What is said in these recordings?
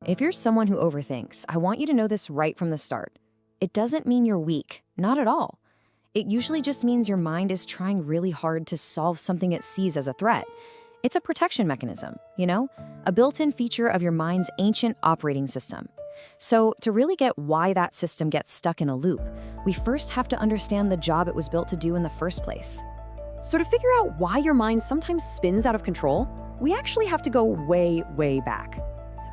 If you're someone who overthinks, I want you to know this right from the start. It doesn't mean you're weak, not at all. It usually just means your mind is trying really hard to solve something it sees as a threat. It's a protection mechanism, a built-in feature of your mind's ancient operating system. So to really get why that system gets stuck in a loop, we first have to understand the job it was built to do in the first place. So to figure out why your mind sometimes spins out of control, we actually have to go way, way back.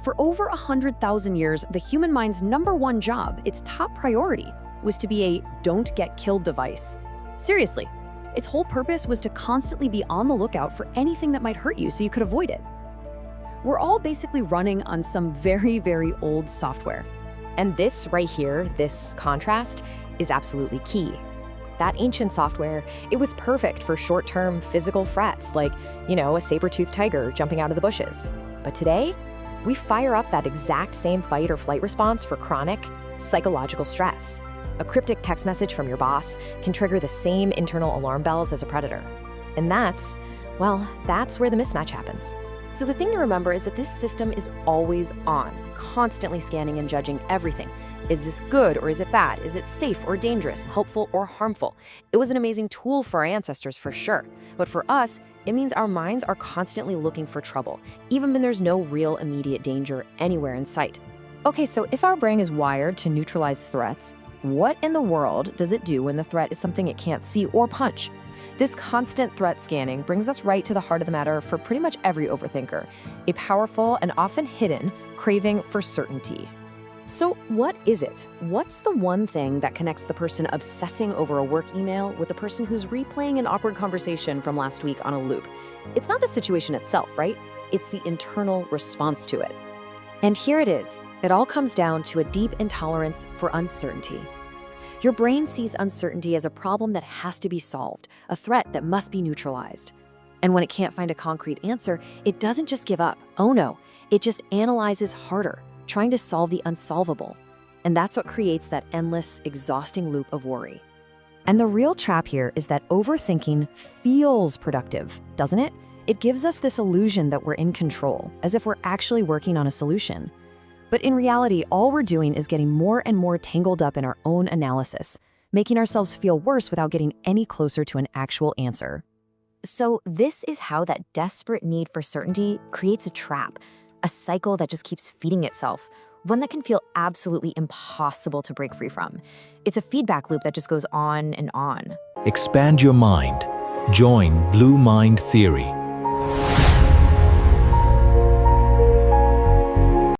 For over 100,000 years, the human mind's #1 job, its top priority, was to be a don't-get-killed device. Seriously, its whole purpose was to constantly be on the lookout for anything that might hurt you so you could avoid it. We're all basically running on some very, very old software. And this right here, this contrast, is absolutely key. That ancient software, it was perfect for short-term physical threats like, a saber-toothed tiger jumping out of the bushes. But today, we fire up that exact same fight or flight response for chronic, psychological stress. A cryptic text message from your boss can trigger the same internal alarm bells as a predator. And that's where the mismatch happens. So the thing to remember is that this system is always on, constantly scanning and judging everything. Is this good or is it bad? Is it safe or dangerous, helpful or harmful? It was an amazing tool for our ancestors for sure. But for us, it means our minds are constantly looking for trouble, even when there's no real immediate danger anywhere in sight. Okay, so if our brain is wired to neutralize threats, what in the world does it do when the threat is something it can't see or punch? This constant threat scanning brings us right to the heart of the matter for pretty much every overthinker, a powerful and often hidden craving for certainty. So what is it? What's the one thing that connects the person obsessing over a work email with the person who's replaying an awkward conversation from last week on a loop? It's not the situation itself, right? It's the internal response to it. And here it is. It all comes down to a deep intolerance for uncertainty. Your brain sees uncertainty as a problem that has to be solved, a threat that must be neutralized. And when it can't find a concrete answer, it doesn't just give up. Oh no, it just analyzes harder, trying to solve the unsolvable. And that's what creates that endless, exhausting loop of worry. And the real trap here is that overthinking feels productive, doesn't it? It gives us this illusion that we're in control, as if we're actually working on a solution. But in reality, all we're doing is getting more and more tangled up in our own analysis, making ourselves feel worse without getting any closer to an actual answer. So this is how that desperate need for certainty creates a trap, a cycle that just keeps feeding itself, one that can feel absolutely impossible to break free from. It's a feedback loop that just goes on and on. Expand your mind. Join Blue Mind Theory.